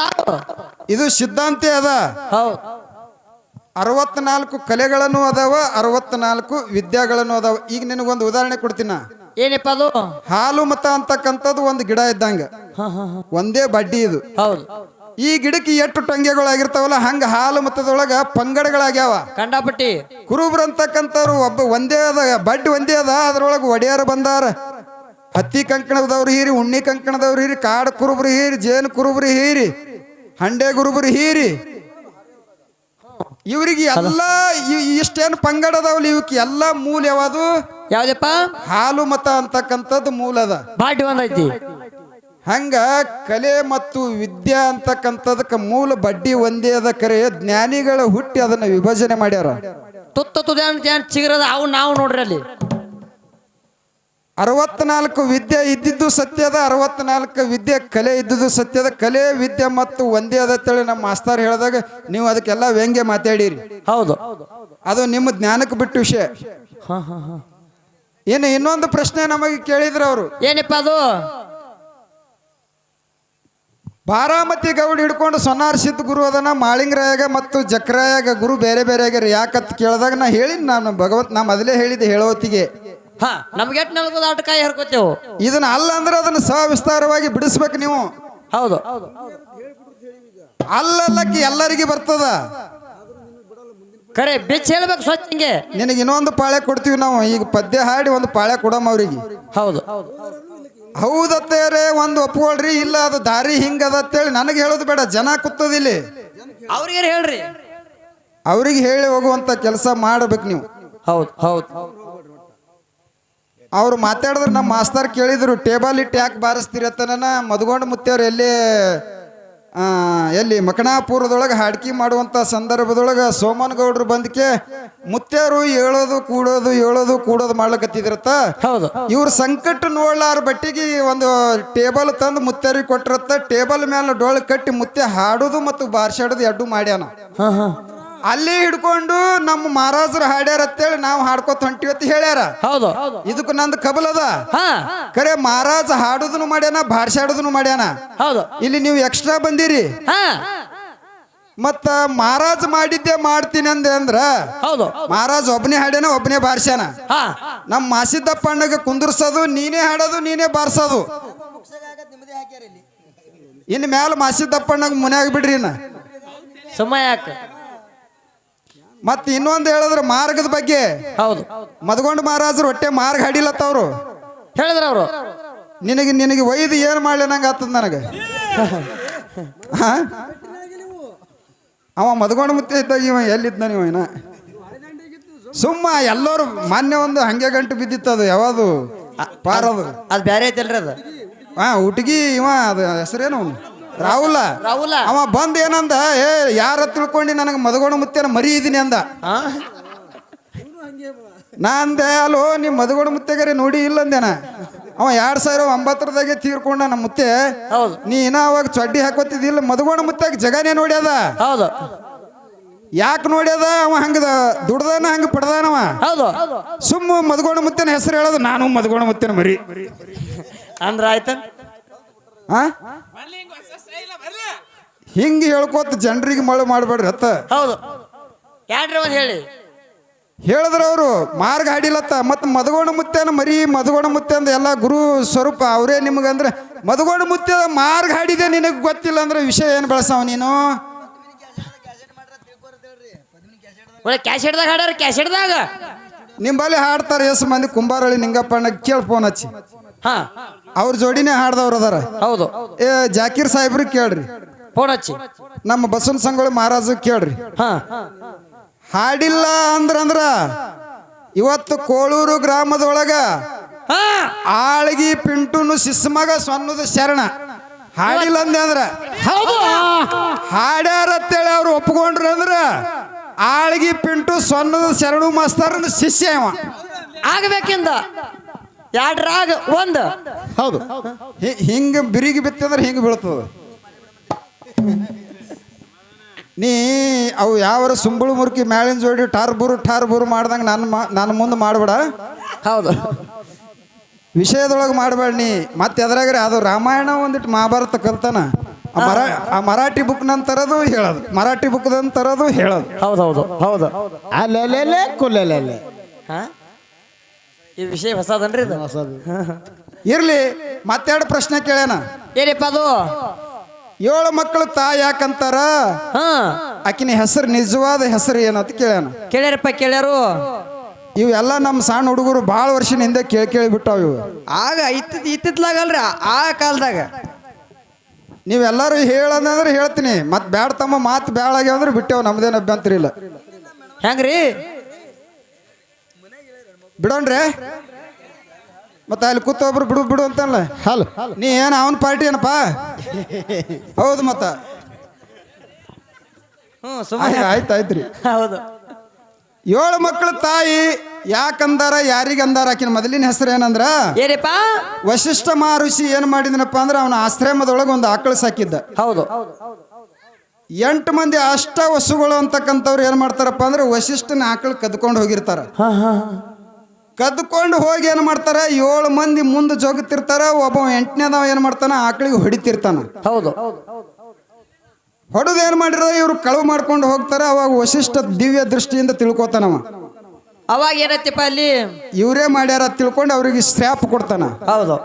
ಇದು ಸಿದ್ಧಾಂತ ಅದ. ಹೌದು 64 ಕಲೆಗಳನ್ನು ಅದಾವ, 64 ವಿದ್ಯೆಗಳನ್ನು ಅದಾವ. ಈಗ ನಿನಗೊಂದು ಉದಾಹರಣೆ ಕೊಡ್ತೀನ. ಏನಪ್ಪ ಅದು? ಹಾಲು ಮತ ಅಂತಕ್ಕಂಥದ್ದು ಒಂದು ಗಿಡ ಇದ್ದಂಗ, ಒಂದೇ ಬಡ್ಡಿ ಇದು. ಹೌದು ಈ ಗಿಡಕ್ಕೆ 8 ಟೊಂಗೆಗಳಾಗಿರ್ತಾವಲ್ಲ, ಹಂಗ ಹಾಲು ಮತದೊಳಗ ಪಂಗಡಗಳಾಗ್ಯಾವ. ಕಂಡಾಪಟ್ಟಿ ಕುರುಬ್ರ ಅಂತಕ್ಕಂಥವ್ರು ಒಂದೇ ಅದ, ಬಡ್ಡಿ ಒಂದೇ ಅದ. ಅದ್ರೊಳಗೆ ಒಡೆಯರು ಬಂದಾರ. ಹತ್ತಿ ಕಂಕಣದವ್ರು ಹೀರಿ, ಉಣ್ಣಿ ಕಂಕಣದವ್ರು ಹೀರಿ, ಕಾಡು ಕುರುಬ್ರು ಹೀರಿ, ಜೇನು ಕುರುಬ್ರು ಹೀರಿ, ಹಂಡೆ ಗುರುಬ್ರು ಹೀರಿ. ಇವ್ರಿಗೆ ಎಲ್ಲ ಇಷ್ಟೇನು ಪಂಗಡ ಅದಾವಲ್ಲ, ಇವಕ್ಕೆ ಎಲ್ಲ ಮೂಲ ಯಾವುದು? ಯಾವ್ದಪ್ಪ? ಹಾಲು ಮತ ಅಂತಕ್ಕಂಥದ್ದು ಮೂಲ ಅದ. ಬಾಟಿ ಒಂದೈತಿ. ಹಂಗ ಕಲೆ ಮತ್ತು ವಿದ್ಯಾ ಅಂತಕ್ಕಂಥದಕ್ಕೆ ಮೂಲ ಬಡ್ಡಿ ಒಂದೇ ಅದ. ಕರೆ ಜ್ಞಾನಿಗಳ ಹುಟ್ಟಿ ಅದನ್ನ ವಿಭಜನೆ ಮಾಡ್ಯಾರ. ತುತ್ತ ಚಿಗರದ ಅವು ನಾವು ನೋಡ್ರಿ ಅಲ್ಲಿ 64 ವಿದ್ಯೆ ಇದ್ದಿದ್ದು ಸತ್ಯದ, 64 ವಿದ್ಯೆ ಕಲೆ ಇದ್ದಿದ್ದು ಸತ್ಯದ. ಕಲೆ ವಿದ್ಯೆ ಮತ್ತು ಒಂದೇ ಅದ ಅಂತೇಳಿ ನಮ್ಮ ಮಾಸ್ತರ್ ಹೇಳಿದಾಗ ನೀವು ಅದಕ್ಕೆಲ್ಲ ವ್ಯಂಗ್ಯ ಮಾತಾಡಿರಿ. ಹೌದು ಅದು ನಿಮ್ಮ ಜ್ಞಾನಕ್ಕೆ ಬಿಟ್ಟು ವಿಷಯ. ಏನು ಇನ್ನೊಂದು ಪ್ರಶ್ನೆ ನಮಗೆ ಕೇಳಿದ್ರು ಅವರು. ಏನಪ್ಪ ಅದು? ಬಾರಾಮತಿ ಗೌಡ್ ಹಿಡ್ಕೊಂಡು ಸೊನ್ನಾರ್ಸಿದ್ದ ಗುರು ಅದನ್ನ, ಮಾಳಿಂಗರಾಯಾಗ ಮತ್ತು ಜಕ್ರಾಯಾಗ ಗುರು ಬೇರೆ ಬೇರೆ ಆಗ್ಯಾರ. ಯಾಕತ್ ಕೇಳಿದಾಗ ನಾ ಹೇಳಿದ್, ನಾನು ಭಗವಂತ ನಾ ಮೊದಲೇ ಹೇಳಿದ್ದೆ ಹೇಳೋತ್ತಿಗೆ. ನಮ್ಗೆ ನಲ್ಗೋದು ಆಟ ಕಾಯಿ ಹರ್ಕೋತೇವು. ಇದನ್ನ ಅಲ್ಲ ಅಂದ್ರೆ ಅದನ್ನ ಸವಿಸ್ತಾರವಾಗಿ ಬಿಡಿಸ್ಬೇಕು ನೀವು. ಹೌದು ಅಲ್ಲಲ್ಲಕ್ಕೆ ಎಲ್ಲರಿಗೆ ಬರ್ತದ. ಕರೆ ಬಿಚ್ಚ ಹೇಳ್ಬೇಕು ಸ್ವಚ್ಛ ಹಿಂಗೆ. ನಿನಗೆ ಇನ್ನೊಂದು ಪಾಳೆ ಕೊಡ್ತೀವಿ ನಾವು. ಈಗ ಪದ್ಯ ಹಾಡಿ ಒಂದು ಪಾಳೆ ಕೊಡಮ್ಮ ಅವ್ರಿಗೆ. ಹೌದು ಹೌದತ್ತೇರೆ ಒಂದು ಒಪ್ಕೊಳ್ರಿ, ಇಲ್ಲ ಅದು ದಾರಿ ಹಿಂಗದತ್ತೇಳಿ ನನಗೆ ಹೇಳೋದು ಬೇಡ, ಜನ ಕೂತದಿಲ್ಲಿ ಅವ್ರಿಗೆ ಹೇಳ್ರಿ. ಅವ್ರಿಗೆ ಹೇಳಿ ಹೋಗುವಂತ ಕೆಲಸ ಮಾಡಬೇಕು ನೀವು. ಹೌದು ಹೌದು ಅವ್ರು ಮಾತಾಡಿದ್ರು. ನಮ್ಮ ಮಾಸ್ತರ್ ಕೇಳಿದ್ರು, ಟೇಬಲ್ ಇಟ್ಟು ಯಾಕೆ ಬಾರಿಸ್ತಿರತ್ತನ ಮದಗೊಂಡು ಮುತ್ತೇವ್ರು ಎಲ್ಲಿ ಮಕಣಾಪುರದೊಳಗೆ ಹಾಡ್ಕಿ ಮಾಡುವಂಥ ಸಂದರ್ಭದೊಳಗೆ ಸೋಮನ್ ಗೌಡ್ರು ಬಂದಕ್ಕೆ ಮುತ್ತೇರು ಹೇಳೋದು ಕೂಡೋದು ಮಾಡ್ಲಕತ್ತಿದ್ರತ್ತ. ಹೌದು ಇವ್ರ ಸಂಕಟ ನೋಡ್ಲಾರ ಬಟ್ಟಿಗೆ ಒಂದು ಟೇಬಲ್ ತಂದು ಮುತ್ತೇರಿಗೆ ಕೊಟ್ಟಿರತ್ತ. ಟೇಬಲ್ ಮೇಲೆ ಡೊಳ್ಳು ಕಟ್ಟಿ ಮುತ್ತೆ ಹಾಡೋದು ಮತ್ತು ಬಾರ್ಸಾಡೋದು ಎರಡು ಮಾಡ್ಯಾನ. ಅಲ್ಲಿ ಹಿಡ್ಕೊಂಡು ನಮ್ಮ ಮಹಾರಾಜರು ಹಾಡ್ಯಾರ ಅಂತೇಳಿ ನಾವು ಹಾಡ್ಕೊತ ಹೊಂಟಿವತ್ತಿ ಹೇಳ್ಯಾರ. ಹೌದು ಇದಕ್ಕೂ ನಂದು ಕಬಲದ. ಹಾ ಕರೆ ಮಹಾರಾಜ ಹಾಡುದನು ಮಾಡ್ಯಾನ, ಬಾರ್ಸಾಡೋದನು ಮಾಡ್ಯಾನ. ಹೌದು ಇಲ್ಲಿ ನೀವು ಎಕ್ಸ್ಟ್ರಾ ಬಂದಿರಿ. ಹಾ ಮತ್ತ ಮಹಾರಾಜ್ ಮಾಡಿದ್ದೆ ಮಾಡ್ತೀನಿ ಅಂದ್ರ ಹೌದು ಮಹಾರಾಜ್ ಒಬ್ಬನೇ ಹಾಡ್ಯಾನ, ಒಬ್ಬನೇ ಬಾರ್ಸ್ಯಾನ. ಹಾ ನಮ್ಮ ಮಾಸಿದ್ದಪ್ಪ ಅಣ್ಣಗೆ ಕುಂದರ್ಸೋದು, ನೀನೇ ಹಾಡೋದು, ನೀನೇ ಬಾರ್ಸೋದು. ಇನ್ ಮ್ಯಾಲ ಮಾಸಿದ್ದಪ್ಪ ಅಣ್ಣಗೆ ಮುನ್ಯಾಗ ಬಿಡ್ರಿ. ಸುಮ್ಮ ಯಾಕೆ. ಮತ್ ಇನ್ನೊಂದು ಹೇಳಿದ್ರ ಮಾರ್ಗದ ಬಗ್ಗೆ. ಹೌದು ಮದಗೊಂಡು ಮಹಾರಾಜರು ಹೊಟ್ಟೆ ಮಾರ್ಗ ಹಾಡಿಲತ್ತವ್ರು. ಹೇಳಿದ್ರ ಅವರು ನಿನಗೆ ಒಯ್ದು ಏನ್ ಮಾಡ್ಲಿ ನಂಗೆ ಆತದ ನನಗೆ. ಅವ ಮದಗೊಂಡು ಮುತ್ತೆ ಇದ್ದಾಗ ಇವ ಎಲ್ಲಿದ್ದ ನೀವು ಏನ ಸುಮ್ಮ ಎಲ್ಲರೂ ಮಾನ್ಯ ಒಂದು ಹಂಗೆ ಗಂಟು ಬಿದ್ದಿತ್ತದು. ಯಾವುದು ಪಾರದು ಅದು ಬೇರೆ ಐತಲ್ರಿ ಅದು. ಹುಟ್ಗಿ ಇವ ಅದು ಹೆಸರೇನು ರಾಹುಲ. ಅವ ಬಂದ್ ಏನಂದ, ಯಾರ ತಿಳ್ಕೊಂಡು ನನಗೆ ಮದಗೊಂಡು ಮುತ್ತೇನ ಮರಿ ಇದೀನಿ ಅಂದ. ನಾ ಅಂದೆ, ಅಲೋ ನಿಮ್ ಮದಗೊಂಡು ಮುತ್ತೆಗಾರಿ ನೋಡಿ ಇಲ್ಲ ಅಂದೇನ. ಅವ 2009 ತೀರ್ಕೊಂಡ ನಮ್ಮ ಮುತ್ತೆ. ನೀ ಇನ್ನ ಅವಾಗ ಚಡ್ಡಿ ಹಾಕೋತಿದ್ದಿಲ್ಲ. ಮದಗೊಂಡು ಮುತ್ತಾಗ ಜಗನೇ ನೋಡ್ಯದ. ಹೌದು ಯಾಕೆ ನೋಡ್ಯದ? ಅವ ಹಂಗ ದುಡ್ದಾನ, ಹಂಗ ಪಡ್ದಾನವ. ಹೌದು ಸುಮ್ಮ ಮದಗೊಂಡು ಮುತ್ತೇನ ಹೆಸರು ಹೇಳೋದು, ನಾನು ಮದಗೊಂಡು ಮುತ್ತೇನ ಮರಿ ಅಂದ್ರ ಆಯ್ತ. ಹಿಂಗ ಹೇಳ್ಕೋತ ಜನರಿಗೆ ಮಳೆ ಮಾಡ್ಬೇಡ್ರಿ ಅತ್ತ. ಹೌದು ಯಾಡ್ರಿ ಒಂದ್ ಹೇಳಿ ಹೇಳಿದ್ರ ಅವರು ಮಾರ್ಗ ಹಾಡಿಲತ್ತ. ಮತ್ ಮದಗೊಂಡು ಮುತ್ತೇನ ಮರಿ, ಮದಗೊಂಡು ಮುತ್ತೆ ಅಂದ ಎಲ್ಲ ಗುರು ಸ್ವರೂಪ ಅವರೇ ನಿಮ್ಗಂದ್ರೆ. ಮದಗೊಂಡು ಮುತ್ತೆ ಮಾರ್ಗ ಹಾಡಿದೆ ನಿನಗ್ ಗೊತ್ತಿಲ್ಲ ಅಂದ್ರೆ ವಿಷಯ ಏನ್ ಬೆಳಸಾವ ನೀನು? ಕ್ಯಾಸೆಟ್ದಾಗ ಹಾಡ್ಯಾರ. ಕ್ಯಾಸೆಟ್ದಾಗ ನಿಂಬಲ್ಲಿ ಹಾಡ್ತಾರೆ ಎಸ್ ಮಂದಿ. ಕುಂಬಾರಳ್ಳಿ ನಿಂಗಪ್ಪಣ್ಣ ಕೇಳಿ ಫೋನ್ ಹಚ್ಚಿ, ಹಾ ಅವ್ರ ಜೋಡಿನೇ ಹಾಡ್ದವ್ರ ಅದಾರ. ಹೌದು ಜಾಕೀರ್ ಸಾಹೇಬ್ರಿಗೆ ಕೇಳ್ರಿ, ಫೋನ್ ಹಚ್ಚಿ. ನಮ್ಮ ಬಸವನ ಸಂಗೊಳ್ಳಿ ಮಹಾರಾಜ ಕೇಳ್ರಿ. ಹಾ ಹಾಡಿಲ್ಲ ಅಂದ್ರ ಇವತ್ತು ಕೋಳೂರು ಗ್ರಾಮದೊಳಗ ಆಳ್ಗಿ ಪಿಂಟುನು ಸಿಸ್ಮಗ ಸೊನ್ನದು ಶರಣ ಹಾಡಿಲ್ಲ ಅಂದ್ರ ಹಾಡ್ಯಾರತ್ತೇಳಿ ಅವ್ರು ಒಪ್ಕೊಂಡ್ರಿ ಅಂದ್ರ ಆಳ್ಗಿ ಪಿಂಟು ಸೊನ್ನದ ಶರಣು ಮಾಸ್ತರ್ನ ಶಿಷ್ಯ ಇವ ಆಗಬೇಕಿಂದ. ಯಾಡ್ರಾಗ ಒಂದು. ಹೌದು ಹಿಂಗ ಬಿರಿಗಿ ಬಿತ್ತಂದ್ರೆ ಹಿಂಗ ಬೀಳ್ತದ. ನೀ ಅವು ಯಾವರ ಸುಂಬಳು ಮುರುಕಿ ಮ್ಯಾಳಿನ ಜೋಡಿ ಟಾರ್ ಬೂರು ಮಾಡ್ದಂಗ ನನ್ನ ಮುಂದೆ ಮಾಡ್ಬೇಡ. ಹೌದು ವಿಷಯದೊಳಗೆ ಮಾಡಬೇಡ ನೀ. ಮತ್ತೆ ಎದ್ರಾಗ್ರಿ ಅದು ರಾಮಾಯಣ ಒಂದಿಟ್ಟು ಮಹಾಭಾರತ ಕಲ್ತಾನ. ಆ ಮರಾಠಿ ಬುಕ್ ನಂತರದು ಹೇಳೋದು, ಮರಾಠಿ ಬುಕ್ ನಂತರದು ಹೇಳೋದು. ಹೌದೌದು ಹೌದು ಅಲ್ಲೆಲ್ಲೆಲ್ಲೆ ಕೊಲ್ಲೆಲ್ಲೆಲ್ಲೆ. ಈ ವಿಷಯ ಹೊಸದನ್ರಿ ಇದು. ಇರ್ಲಿ, ಮತ್ತೆರಡು ಪ್ರಶ್ನೆ ಕೇಳ್ಯಾನ. ಏನಪ್ಪ ಅದು? 7 ಮಕ್ಕಳು ತಾಯಿ ಯಾಕಂತಾರ, ಆಕಿನ ಹೆಸರು ನಿಜವಾದ ಹೆಸರು ಏನಂತ ಕೇಳ್ಯಾನ. ಕೇಳ್ಯಾರಪ್ಪ ಕೇಳ್ಯಾರು. ಇವೆಲ್ಲ ನಮ್ಮ ಸಣ್ಣ ಹುಡುಗರು ಭಾಳ ವರ್ಷದ ಹಿಂದೆ ಕೇಳಿ ಬಿಟ್ಟಾವ. ಇವು ಆಗ ಇತ್ತಿತ್ಲಾಗಲ್ರಿ, ಆ ಕಾಲದಾಗ. ನೀವೆಲ್ಲರೂ ಹೇಳಂದ್ರೆ ಹೇಳ್ತೀನಿ, ಮತ್ತೆ ಬ್ಯಾಡ ತಮ್ಮ ಮಾತು ಬ್ಯಾಳಾಗ್ಯಾವ ಅಂದ್ರೆ ಬಿಟ್ಟೇವ್, ನಮ್ದೇನು ಅಭ್ಯಂತರ ಇಲ್ಲ. ಹೆಂಗ್ರಿ ಬಿಡೋಣ್ರೆ? ಮತ್ತೆ ಅಲ್ಲಿ ಕೂತೊಬ್ರು ಬಿಡು ಅಂತಲ್ಲ. ಹಲೋ ನೀ ಏನ ಅವನ ಪಾರ್ಟಿ ಏನಪ್ಪ? ಹೌದು ಮತ್ತ ಆಯ್ತಾಯ್ತ್ರಿ. ಹೌದು 7 ಮಕ್ಕಳು ತಾಯಿ ಯಾಕಂದಾರ, ಯಾರಿಗಂದಾರ? ಆಕಿನ ಮೊದಲಿನ ಹೆಸರು ಏನಂದ್ರ ಏನಪ್ಪ? ವಶಿಷ್ಠ ಮಹರ್ಷಿ ಏನ್ ಮಾಡಿದನಪ್ಪ ಅಂದ್ರೆ ಅವನ ಆಶ್ರಮದೊಳಗೆ ಒಂದು ಆಕಳು ಸಾಕಿದ್ದ. ಹೌದು 8 ಮಂದಿ ಅಷ್ಟ ವಸುಗಳು ಅಂತಕ್ಕಂಥವ್ರು ಏನ್ ಮಾಡ್ತಾರಪ್ಪ ಅಂದ್ರೆ ವಶಿಷ್ಠನ ಆಕಳು ಕದ್ಕೊಂಡು ಹೋಗಿರ್ತಾರ. ಕದ್ಕೊಂಡು ಹೋಗಿ ಏನ್ ಮಾಡ್ತಾರ, 7 ಮಂದಿ ಮುಂದೆ ಜೋಗುತ್ತಿರ್ತಾರ. ಒಬ್ಬ 8ನೇದವ ಏನ್ ಮಾಡ್ತಾನ, ಆಕಳಿಗೆ ಹೊಡಿತಿರ್ತಾನ. ಹೌದು ಹೊಡೆದು ಏನ್ ಮಾಡಿರ, ಇವ್ರು ಕಳುವು ಮಾಡ್ಕೊಂಡು ಹೋಗ್ತಾರ. ಅವಾಗ ವಶಿಷ್ಠ ದಿವ್ಯ ದೃಷ್ಟಿಯಿಂದ ತಿಳ್ಕೊತಾನವ. ಅವಾಗ ಏನತ್ತಪ್ಪ ಅಲ್ಲಿ, ಇವರೇ ಮಾಡ್ಯಾರ ತಿಳ್ಕೊಂಡು ಅವ್ರಿಗೆ ಶ್ರಾಪ್ ಕೊಡ್ತಾನ. ಹೌದು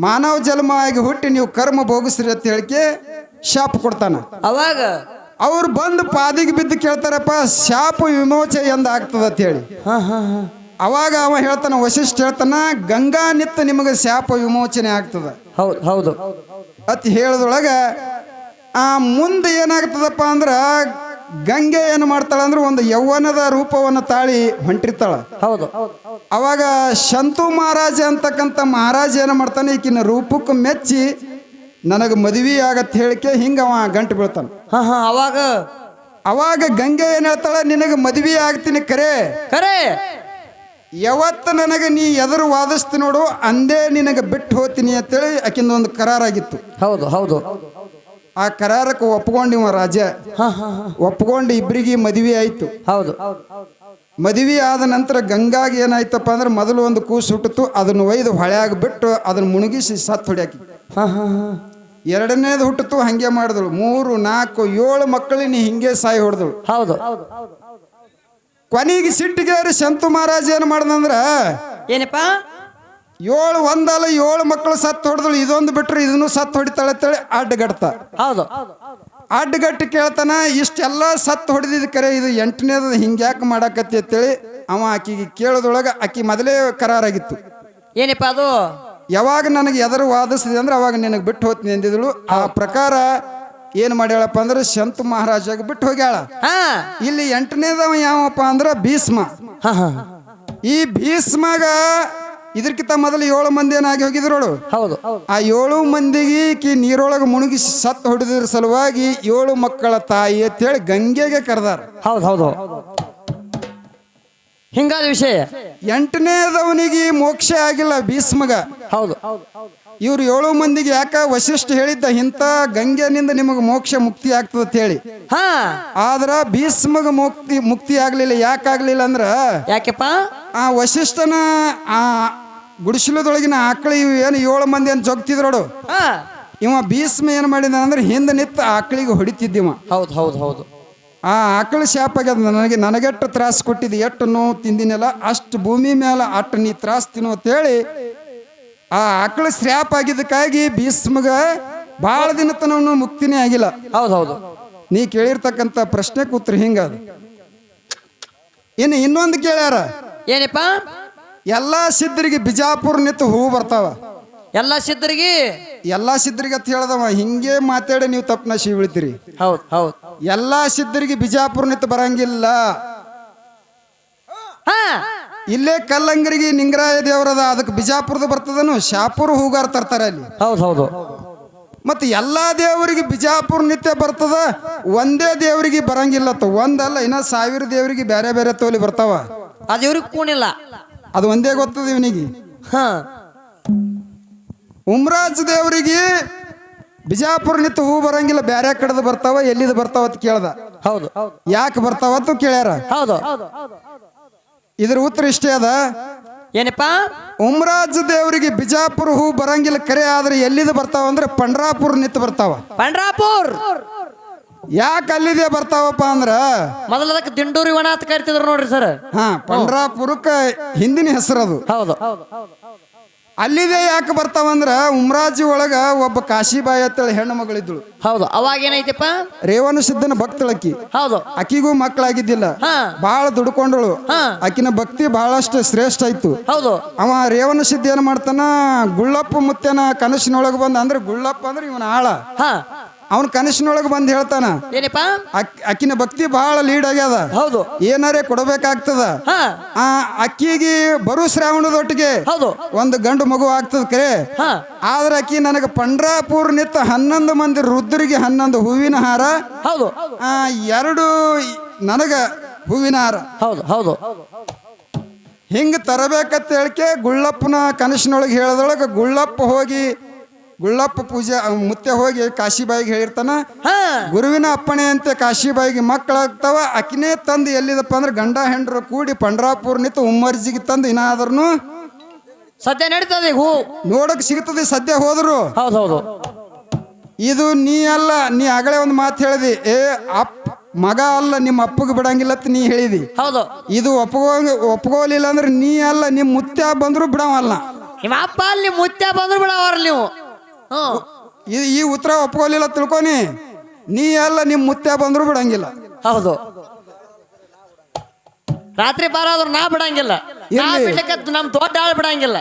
ಮಾನವ ಜನ್ಮ ಆಗಿ ಹುಟ್ಟಿ ನೀವು ಕರ್ಮ ಭೋಗಿಸ್ರಿ ಅಂತ ಹೇಳಿಕೆ ಶಾಪ ಕೊಡ್ತಾನ. ಅವಾಗ ಅವ್ರು ಬಂದು ಪಾದಿಗೆ ಬಿದ್ದು ಕೇಳ್ತಾರಪ್ಪ ಶಾಪ ವಿಮೋಚನೆ ಎಂದ ಆಗ್ತದ ಅಂತ ಹೇಳಿ. ಅವಾಗ ಅವ ಹೇಳ್ತಾನ, ವಶಿಷ್ಠ ಹೇಳ್ತಾನ, ಗಂಗಾ ನಿತ್ತ ನಿಮಗೆ ಶಾಪ ವಿಮೋಚನೆ ಆಗ್ತದ. ಹೌದು ಹೌದು ಅತ್ ಹೇಳದೊಳಗ ಮುಂದೆ ಏನಾಗ್ತದಪ್ಪ ಅಂದ್ರ ಗಂಗೆ ಏನು ಮಾಡ್ತಾಳ ಅಂದ್ರೆ ಒಂದು ಯೌವನದ ರೂಪವನ್ನು ತಾಳಿ ಹೊಂಟಿರ್ತಾಳ. ಹೌದು ಅವಾಗ ಶಂತು ಮಹಾರಾಜ ಅಂತಕ್ಕಂಥ ಮಹಾರಾಜ ಏನು ಮಾಡ್ತಾನೆ, ಈಕಿನ ರೂಪಕ್ಕೆ ಮೆಚ್ಚಿ ನನಗೆ ಮದುವೆ ಆಗತ್ತೆ ಹೇಳಿಕೆ ಹಿಂಗ ಅವ ಗಂಟು ಬೀಳ್ತಾನ. ಅವಾಗ ಗಂಗೆ ಏನ್ ಹೇಳ್ತಾಳ, ನಿನಗೆ ಮದುವೆ ಆಗ್ತೀನಿ ಕರೆ ಕರೆ, ಯಾವತ್ತು ನನಗೆ ನೀ ಎದುರು ವಾದಿಸ್ತಿ ನೋಡು ಅಂದೇ ನಿನಗೆ ಬಿಟ್ಟು ಹೋಗ್ತೀನಿ ಅಂತೇಳಿ ಆಕಿಂದ ಒಂದು ಕರಾರಾಗಿತ್ತು. ಹೌದು ಹೌದು ಆ ಕರಾರಕ್ಕೆ ಒಪ್ಕೊಂಡಿವ ರಾಜ. ಒಪ್ಕೊಂಡು ಇಬ್ಬರಿಗೆ ಮದುವೆ ಆಯ್ತು. ಹೌದು ಮದುವೆ ಆದ ನಂತರ ಗಂಗಾಗಿ ಏನಾಯ್ತಪ್ಪ ಅಂದ್ರೆ ಮೊದಲು ಒಂದು ಕೂಸು ಹುಟ್ಟಿತು, ಅದನ್ನು ಒಯ್ದು ಹೊಳೆಯಾಗಿ ಬಿಟ್ಟು ಅದನ್ನು ಮುಳುಗಿಸಿ ಸತ್ತು ಹೊಡ್ಯಾಕಿ. ಎರಡನೇದು ಹುಟ್ಟಿತು, ಹಂಗೆ ಮಾಡಿದಳು. 3, 4, 7 ಮಕ್ಕಳಿನ ಹಿಂಗೆ ಸಾಯಿ ಹೊಡೆದಳು. ಹೌದು ಕೊನೆಗೆ ಸಿಟ್ಟಿಗೇರಿ ಶಂತು ಮಹಾರಾಜ ಏನು ಮಾಡ್ದಂದ್ರ, ಏನಪ್ಪ 7 ಮಕ್ಕಳು ಸತ್ತು ಹೊಡೆದಳು, ಇದೊಂದು ಬಿಟ್ರೆ ಇದನ್ನು ಸತ್ತು ಹೊಡಿತಾಳೆ ಅಂತೇಳಿ ಅಡ್ಡಗಡ್ತ. ಹೌದು ಅಡ್ಡಗಟ್ಟಿ ಕೇಳ್ತಾನ, ಇಷ್ಟೆಲ್ಲ ಸತ್ತು ಹೊಡೆದಿದ್ ಕರೆ ಇದು 8ನೇದು ಹಿಂಗ್ಯಾಕೆ ಮಾಡಾಕತ್ತಿ ಅಂತೇಳಿ ಅವ ಆಕಿಗೆ ಕೇಳೋದೊಳಗ ಆಕಿ ಮೊದಲೇ ಕರಾರಾಗಿತ್ತು. ಏನಪ್ಪ ಅದು, ಯಾವಾಗ ನನಗೆ ಎದರು ವಾದಿಸಿದೆ ಅಂದ್ರೆ ಅವಾಗ ನಿನಗೆ ಬಿಟ್ಟು ಹೋಗ್ತೀನಿ ಅಂದಿದಳು. ಆ ಪ್ರಕಾರ ಏನ್ ಮಾಡ್ಯಾಳಪ್ಪ ಅಂದ್ರೆ ಶಂತು ಮಹಾರಾಜಾಗ ಬಿಟ್ಟು ಹೋಗ್ಯಾಳ. ಇಲ್ಲಿ 8ನೇದವ ಯಾವಪ್ಪ ಅಂದ್ರ ಭೀಷ್ಮ. ಈ ಭೀಷ್ಮಗ ಇದಕ್ಕಿಂತ ಮೊದಲು 7 ಮಂದಿ ಏನಾಗಿ ಹೋಗಿದ್ರು. ಹೌದು ಆ 7 ಮಂದಿಗೆ ನೀರೊಳಗೆ ಮುಳುಗಿಸಿ ಸತ್ತು ಹೊಡೆದ್ರ ಸಲುವಾಗಿ 7 ಮಕ್ಕಳ ತಾಯಿ ಅಂತೇಳಿ ಗಂಗೆಗೆ ಕರೆದಾರ. ಹೌದು ಹೌದು ಹಿಂಗಾದ ವಿಷಯ. 8ನೇದವನಿಗೆ ಮೋಕ್ಷ ಆಗಿಲ್ಲ ಭೀಷ್ಮಗ. ಹೌದು ಇವ್ರು 7 ಮಂದಿಗೆ ಯಾಕ ವಶಿಷ್ಠ ಹೇಳಿದ್ದ, ಇಂಥ ಗಂಗೆನಿಂದ ನಿಮಗೆ ಮೋಕ್ಷ ಮುಕ್ತಿ ಆಗ್ತದ ಅಂತ ಹೇಳಿ. ಆದ್ರ ಭೀಷ್ಮಗ ಮುಕ್ತಿ ಆಗ್ಲಿಲ್ಲ. ಯಾಕಾಗ್ಲಿಲ್ಲ ಅಂದ್ರ, ಯಾಕೆಪ್ಪ, ಆ ವಶಿಷ್ಠನ ಆ ಗುಡಿಸಲದೊಳಗಿನ ಆಕಳಿ ಏನು 7 ಮಂದಿ ಅಂತ ಜೊಗ್ತಿದ್ರೋಡು. ಇವ ಭೀಷ್ಮ ಏನ್ ಮಾಡಿದ ಅಂದ್ರೆ ಹಿಂದೆ ನಿತ್ತ ಆಕಳಿಗೆ ಹೊಡಿತಿದ್ದಿವ. ಹೌದು ಹೌದು ಹೌದು ಆ ಆಕಳ ಶಾಪ ಆಗ್ಯದ. ನನಗೆಟ್ಟು ತ್ರಾಸ ಕೊಟ್ಟಿದ್ದು, ಎಷ್ಟು ನೋವು ತಿಂದಿನಲ್ಲ ಅಷ್ಟು ಭೂಮಿ ಮೇಲೆ ಅಷ್ಟು ನೀ ತ್ರಾಸ ತಿನ್ನು ಅಂತೇಳಿ ಆ ಆಕಳ ಶ್ರಾಪ ಆಗಿದ್ದಕ್ಕಾಗಿ ಭೀಷ್ಮಗ ಬಹಳ ದಿನ ತನವನು ಮುಕ್ತಿನೇ ಆಗಿಲ್ಲ. ಹೌದು ಹೌದು ನೀ ಕೇಳಿರ್ತಕ್ಕಂಥ ಪ್ರಶ್ನೆಗೆ ಉತ್ತರ ಹಿಂಗದ. ಇನ್ನೊಂದು ಕೇಳ್ಯಾರ, ಏನಪ್ಪ, ಎಲ್ಲಾ ಸಿದ್ಧರಿಗೆ ಬಿಜಾಪುರ ನಿಂತು ಹೂವು ಬರ್ತಾವ. ಎಲ್ಲಾ ಸಿದ್ಧರಿಗೆ ಅಂತ ಹೇಳ್ದವ ಹಿಂಗೆ ಮಾತಾಡಿ ನೀವು ತಪ್ಪನ ಬೀಳ್ತೀರಿ. ಹೌದು ಹೌದು ಎಲ್ಲಾ ಸಿದ್ಧರಿಗೆ ಬಿಜಾಪುರ ನಿಂತು ಬರಂಗಿಲ್ಲ. ಇಲ್ಲೇ ಕಲ್ಲಂಗರಿಗೆ ನಿಂಗರಾಯ ದೇವರದ, ಅದಕ್ಕೆ ಬಿಜಾಪುರದ ಬರ್ತದನು, ಶಾಪುರ ಹೂಗಾರ ತರ್ತಾರೆ ಅಲ್ಲಿ. ಹೌದು ಹೌದು ಮತ್ತೆ ಎಲ್ಲಾ ದೇವರಿಗೆ ಬಿಜಾಪುರ ನಿತ್ಯ ಬರ್ತದ, ಒಂದೇ ದೇವರಿಗೆ ಬರಂಗಿಲ್ಲ. ಒಂದಲ್ಲ, ಇನ್ನ 1000 ದೇವರಿಗೆ ಬೇರೆ ಬೇರೆ ತೋಲಿ ಬರ್ತಾವ. ಅದು ಇವ್ರಿಗೆ ಕೂಣಿಲ್ಲ, ಅದು ಒಂದೇ ಗೊತ್ತದ ಇವನಿಗೆ. ಉಮ್ರಾಜ್ ದೇವರಿಗೆ ಬಿಜಾಪುರ ನಿಂತು ಹೂ ಬರಂಗಿಲ್ಲ, ಬೇರೆ ಕಡೆದು ಬರ್ತಾವ. ಎಲ್ಲಿದು ಬರ್ತಾವ ಅಂತ ಕೇಳ್ದ. ಹೌದು ಯಾಕೆ ಬರ್ತಾವ ಅಂತ ಕೇಳ್ಯಾರ. ಹೌದು ಇದ್ರ ಉತ್ತರ ಇಷ್ಟೇ ಅದ, ಏನಪ್ಪ, ಉಮ್ರಾಜ್ ದೇವರಿಗೆ ಬಿಜಾಪುರ ಹೂ ಬರಂಗಿಲ್ಲ ಕರೆ, ಆದ್ರೆ ಎಲ್ಲಿದು ಬರ್ತಾವ ಅಂದ್ರೆ ಪಂಡ್ರಾಪುರ ನಿಂತು ಬರ್ತಾವ. ಪಂಡ್ರಾಪುರ್ ಯಾಕೆ ಅಲ್ಲಿದೆ ಬರ್ತಾವಪ್ಪ ಅಂದ್ರ, ಮೊದಲ ಅದಕ್ಕೆ ದಿಂಡೂರಿ ವನ ಅಂತ ಕರಿತಿದ್ರು ನೋಡ್ರಿ ಸರ್. ಪಂಡ್ರಾಪುರಕ್ಕ ಹಿಂದಿನ ಹೆಸರು ಅದು. ಹೌದು ಅಲ್ಲಿದೆ ಯಾಕೆ ಬರ್ತಾವಂದ್ರ, ಉಮ್ರಾಜಿ ಒಳಗ ಒಬ್ಬ ಕಾಶಿಬಾಯಿ ಅಂತೇಳಿ ಹೆಣ್ಣು ಮಗಳಿದ್ಳು. ಹೌದು ಅವಾಗ ಏನೈತಪ್ಪ, ರೇವಣ ಸಿದ್ಧನ ಭಕ್ತಳಕ್ಕಿ. ಹೌದು ಆಕಿಗೂ ಮಕ್ಕಳಾಗಿದ್ದಿಲ್ಲ, ಬಹಳ ದುಡ್ಕೊಂಡಳು. ಆಕಿನ ಭಕ್ತಿ ಬಹಳಷ್ಟು ಶ್ರೇಷ್ಠ ಆಯ್ತು. ಹೌದು ಅವ ರೇವಣ ಸಿದ್ಧ ಏನ್ ಮಾಡ್ತಾನ, ಗುಳ್ಳಪ್ಪ ಮುತ್ತನ ಕನಸಿನೊಳಗ ಬಂದ, ಅಂದ್ರೆ ಗುಳ್ಳಪ್ಪ ಅಂದ್ರೆ ಇವನ ಆಳ, ಅವನ ಕನಸಿನೊಳಗೆ ಬಂದು ಹೇಳ್ತಾನ, ಏನಪ್ಪ, ಅಕ್ಕಿನ ಭಕ್ತಿ ಬಹಳ ಲೀಡ್ ಆಗ್ಯದ, ಹೌದು ಏನಾರೇ ಕೊಡಬೇಕಾಗ್ತದ. ಅಕ್ಕಿಗೆ ಬರು ಶ್ರಾವಣದೊಟ್ಟಿಗೆ ಒಂದು ಗಂಡು ಮಗು ಆಗ್ತದ ಕರೆ. ಆದ್ರ ಅಕ್ಕಿ ನನಗೆ ಪಂಡ್ರಾಪುರ ನಿತ್ತ 11 ಮಂದಿ ರುದ್ರಿಗೆ 11 ಹೂವಿನ ಹಾರ, ಹೌದು 2 ನನಗ ಹೂವಿನ ಹಾರ, ಹೌದು ಹೌದು ಹಿಂಗ ತರಬೇಕಂತ ಹೇಳಿಕೆ ಗುಳ್ಳಪ್ಪನ ಕನಸಿನೊಳಗೆ ಹೇಳದೊಳಗ ಗುಳ್ಳಪ್ಪ ಪೂಜೆ ಮುತ್ತೆ ಹೋಗಿ ಕಾಶಿಬಾಯಿಗೆ ಹೇಳಿರ್ತಾನ, ಗುರುವಿನ ಅಪ್ಪಣೆ ಅಂತ ಕಾಶಿಬಾಯಿಗೆ ಮಕ್ಕಳಾಗ್ತಾವ. ಅಕಿನೇ ತಂದು ಎಲ್ಲಿದಪ್ಪ ಅಂದ್ರೆ ಗಂಡ ಹೆಂಡ್ರು ಕೂಡಿ ಪಂಡ್ರಾಪುರ ನಿಂತು ಉಮ್ಮರ್ಜಿಗೆ ತಂದು ಇನ್ನಾದ್ರೂ ಸದ್ಯ ನಡೀತದೆ, ನೋಡಕ್ ಸಿಗ್ತದೆ. ಸದ್ಯ ಹೋದ್ರು. ಹೌದೌದು ಇದು ನೀ ಅಲ್ಲ, ನೀ ಆಗಲೇ ಒಂದು ಮಾತು ಹೇಳಿದಿ, ಮಗ ಅಲ್ಲ ನಿಮ್ಮ ಅಪ್ಪಗೆ ಬಿಡಂಗಿಲ್ಲ ಅಂತ ನೀ ಹೇಳಿದಿ. ಹೌದು ಇದು ಒಪ್ಕೋಲಿಲ್ಲ ಅಂದ್ರೆ ನೀ ಅಲ್ಲ, ನಿಮ್ಮ ಮುತ್ಯ ಬಂದ್ರು ಬಿಡವಲ್ಲ. ನಿಮ್ಮ ಅಪ್ಪ ಅಲ್ಲಿ ಮುತ್ಯ ಬಂದ್ರು ಬಿಡ ಅವ್ರ ನೀವು ಹ್ಮ್ ಈ ಉತ್ತರ ಒಪ್ಕೊಳ್ಳಿಲ್ಲ ತಿಳ್ಕೊನಿ, ನೀ ಎಲ್ಲ ನಿಮ್ಮ ಮುತ್ಯ ಬಂದ್ರು ಬಿಡಂಗಿಲ್ಲ. ಹೌದು, ರಾತ್ರಿ ಬಾರಾದ್ರು ನಾ ಬಿಡಂಗಿಲ್ಲ, ನಾ ಎಲ್ಲಿ? ಬಿಡ್ಲಿಕ್ಕೆ ನಮ್ ದೊಡ್ಡ ಆಳ್ ಬಿಡಂಗಿಲ್ಲ.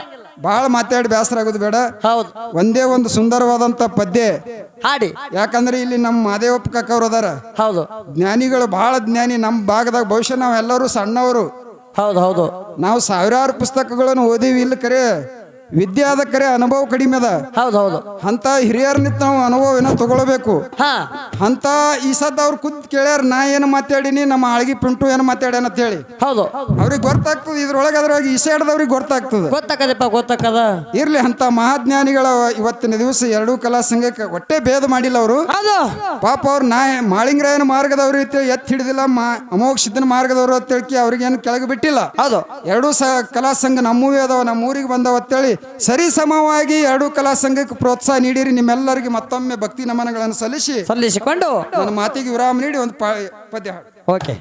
ಬಹಳ ಮಾತಾಡಿ ಬೇಸರ ಆಗೋದು ಬೇಡ. ಹೌದು, ಒಂದೇ ಒಂದು ಸುಂದರವಾದಂತ ಪದ್ಯ. ಹಾಡಿ. ಯಾಕಂದ್ರೆ ಇಲ್ಲಿ ನಮ್ಮ ಮಾದೇವಪ್ಪ ಕಾಕವ್ರು ಅದಾರ, ಹೌದು ಜ್ಞಾನಿಗಳು, ಬಹಳ ಜ್ಞಾನಿ ನಮ್ಮ ಭಾಗದಾಗ. ಬಹುಶಃ ನಾವೆಲ್ಲರೂ ಸಣ್ಣವರು, ಹೌದು ಹೌದು ನಾವು ಸಾವಿರಾರು ಪುಸ್ತಕಗಳನ್ನು ಓದಿವಿ, ಇಲ್ಲ ಕರೆ ವಿದ್ಯೆ ಆದ ಕರೆ ಅನುಭವ ಕಡಿಮೆ ಅದ. ಹೌದು ಹೌದು ಅಂತ ಹಿರಿಯರ್ನಿಂದ ನಾವು ಅನುಭವನ ತಗೊಳ್ಬೇಕು. ಹಾ ಅಂತ ಈ ಸದ್ದ ಅವ್ರು ಕುಂತ್ ಕೇಳ್ಯಾರ, ನಾ ಏನು ಮಾತಾಡೀನಿ, ನಮ್ಮ ಆಳ್ಗಿ ಪಿಂಟು ಏನು ಮಾತಾಡ್ಯಾನ ಅಂತ ಹೇಳಿ. ಹೌದು, ಅವ್ರಿಗೆ ಗೊತ್ತಾಗ್ತದೆ, ಇದ್ರೊಳಗೆ ಅದ್ರೊಳಗೆ ಈಸಾಡ್ದವ್ರಿಗೆ ಗೊತ್ತಾಗ್ತದೆ. ಗೊತ್ತಾಕದಪ್ಪ ಗೊತ್ತಾಕದ. ಇರ್ಲಿ, ಅಂತ ಮಹಾಜ್ಞಾನಿಗಳ ಇವತ್ತಿನ ದಿವಸ ಎರಡೂ ಕಲಾ ಸಂಘಕ್ಕೆ ಒಟ್ಟೆ ಭೇದ ಮಾಡಿಲ್ಲ ಅವರು. ಹೌದು, ಪಾಪ ಅವ್ರು ನಾ ಮಾಳಿಂಗರಾಯನ ಮಾರ್ಗದವ್ರು ಅಂತೇಳಿ ಎತ್ತಿ ಹಿಡಿದಿಲ್ಲ, ಅಮೋಘ ಸಿದ್ದನ ಮಾರ್ಗದವ್ರು ಅಂತೇಳಿ ಅವ್ರಿಗೇನು ಕೆಳಗೆ ಬಿಟ್ಟಿಲ್ಲ. ಹೌದು, ಎರಡೂ ಕಲಾ ಸಂಘ ನಮ್ಮೂವೇ ಅದಾವ, ನಮ್ಮ ಊರಿಗೆ ಬಂದವ ಅಂತೇಳಿ ಸರಿ ಸಮವಾಗಿ ಎರಡೂ ಕಲಾ ಸಂಘಕ್ಕೆ ಪ್ರೋತ್ಸಾಹ ನೀಡಿರಿ. ನಿಮ್ಮೆಲ್ಲರಿಗೆ ಮತ್ತೊಮ್ಮೆ ಭಕ್ತಿ ನಮನಗಳನ್ನು ಸಲ್ಲಿಸಿಕೊಂಡು ಸಲ್ಲಿಸಿಕೊಂಡು ನನ್ನ ಮಾತಿಗೆ ವಿರಾಮ ನೀಡಿ ಒಂದು ಪದ್ಯ ಹಾಡು. ಓಕೆ.